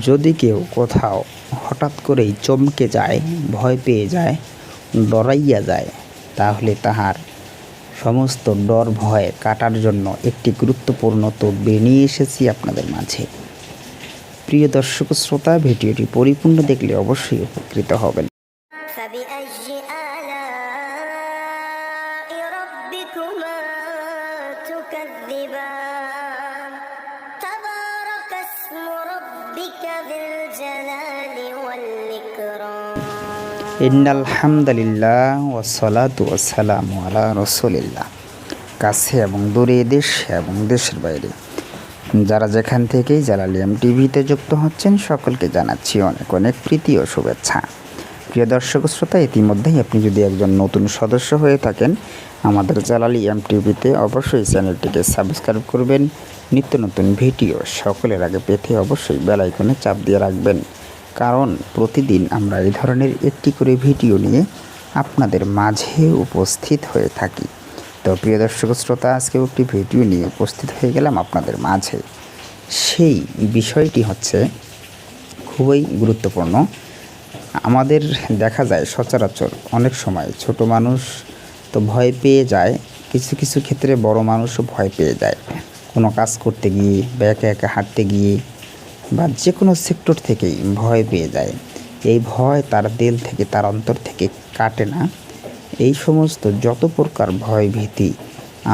যদি কেউ কোথাও হঠাৎ করেই চমকে যায়, ভয় পেয়ে যায়, ডরাইয়া যায়, তাহলে তাহার সমস্ত ডর ভয় কাটার জন্য একটি গুরুত্বপূর্ণ তদবির নিয়ে এসেছি আপনাদের মাঝে। প্রিয় দর্শক শ্রোতা, ভিডিওটি পরিপূর্ণ দেখলে অবশ্যই উপকৃত হবেন। ইন্নাল হামদুলিল্লাহ ওয়াসসালাতু ওয়াসসালামু আলা রাসূলিল্লাহ। কাছে এবং দূরে, দেশ এবং দেশের বাইরে যারা যেখান থেকেই জালালী টিভিতে যুক্ত হচ্ছেন, সকলকে জানাচ্ছি অনেক অনেক প্রীতি ও শুভেচ্ছা। প্রিয় দর্শক শ্রোতা, ইতিমধ্যেই আপনি যদি একজন নতুন সদস্য হয়ে থাকেন আমাদের জালালী টিভিতে, অবশ্যই চ্যানেলটিকে সাবস্ক্রাইব করবেন। নিত্য নতুন ভিডিও সকলের আগে পেতে অবশ্যই বেল আইকনে চাপ দিয়ে রাখবেন, কারণ প্রতিদিন আমরা এই ধরনের একটি করে ভিডিও নিয়ে আপনাদের মাঝে উপস্থিত হয়ে থাকি। তো প্রিয় দর্শক শ্রোতা, আজকে একটি ভিডিও নিয়ে উপস্থিত হয়ে গেলাম আপনাদের মাঝে। সেই বিষয়টি হচ্ছে খুবই গুরুত্বপূর্ণ। আমাদের দেখা যায় সচরাচর অনেক সময় ছোট মানুষ তো ভয় পেয়ে যায়, কিছু কিছু ক্ষেত্রে বড় মানুষও ভয় পেয়ে যায়। কোনো কাজ করতে গিয়ে বা একা একা হাঁটতে গিয়ে বা যে কোনো সেক্টর থেকেই ভয় পেয়ে যায়। এই ভয় তার দিল থেকে, তার অন্তর থেকে কাটে না। এই সমস্ত যত প্রকার ভয় ভীতি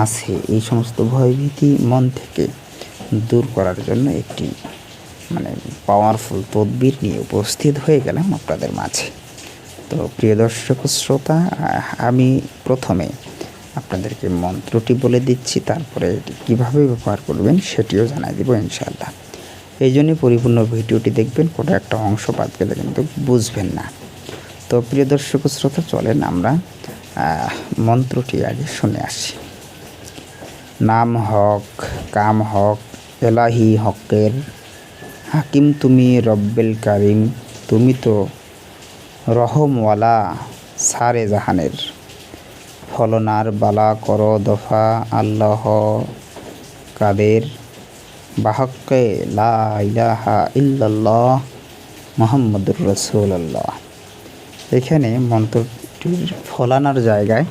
আছে, এই সমস্ত ভয় ভীতি মন থেকে দূর করার জন্য একটি পাওয়ারফুল তদবির নিয়ে উপস্থিত হয়ে গেলাম আপনাদের মাঝে। তো প্রিয় দর্শক শ্রোতা, আমি প্রথমে আপনাদেরকে মন্ত্রটি বলে দিচ্ছি, তারপরে এটি কীভাবে ব্যবহার করবেন সেটিও জানাই দেব ইনশাআল্লাহ। এই জন্যই পরিপূর্ণ ভিডিওটি দেখবেন, কোনো একটা অংশ বাদ গেলে কিন্তু বুঝবেন না। তো প্রিয় দর্শক শ্রোতা, চলেন আমরা মন্ত্রটি আগে শুনে আসি। নাম হক, কাম হক, এলাহি হকের হাকিম তুমি, রব্বেল কারিম তুমি তো রহমওয়ালা সারে জাহানের। ফলনার বালা কর দফা আল্লাহ কাদের, বাহকে লা ইলাহা ইল্লাল্লাহ মুহাম্মাদুর রাসূলুল্লাহ। এখানে মন্ত্রটির ফলানার জায়গায়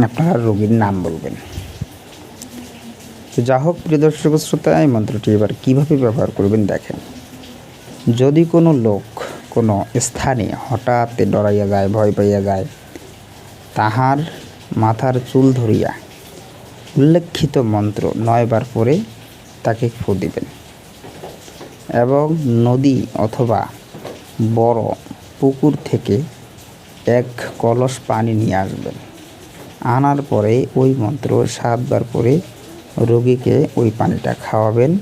আপনারা রোগীর নাম বলবেন। তো যা হোক প্রিয় দর্শক শ্রোতা, এই মন্ত্রটি এবার কীভাবে ব্যবহার করবেন দেখেন। যদি কোনো লোক কোনো স্থানে হঠাৎ ডরাইয়া যায়, ভয় পাইয়া যায়, তাহার মাথার চুল ধরিয়া উল্লেখিত মন্ত্র 9 বার পরে তাকে ফু দিবেন এবং নদী অথবা বড় পুকুর থেকে 1 কলস পানি নিয়ে আসবেন। আনার পরে ওই মন্ত্র 7 বার পরে রোগীকে ওই পানিটা খাওয়াবেন।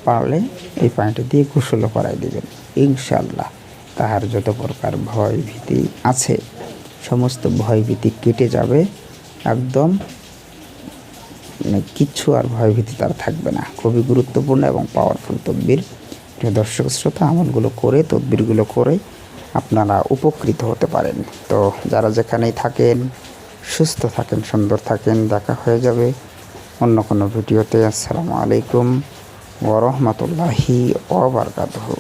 পারলে এই পানিটা দিয়ে গোসলও করাই দেবেন। ইনশাআল্লাহ তাহার যত প্রকার ভয় ভীতি আছে, সমস্ত ভয় ভীতি কেটে যাবে। একদম কিচ্ছু আর ভয়ভীতি তার থাকবে না। খুবই গুরুত্বপূর্ণ এবং পাওয়ারফুল তদবির। প্রিয় দর্শক শ্রোতা, আমলগুলো করে, তদবিরগুলো করে আপনারা উপকৃত হতে পারেন। তো যারা যেখানেই থাকেন সুস্থ থাকেন, সুন্দর থাকেন। দেখা হয়ে যাবে অন্য কোনো ভিডিওতে। আসসালামু আলাইকুম ওয়া রাহমাতুল্লাহি ওয়া বারাকাতুহু।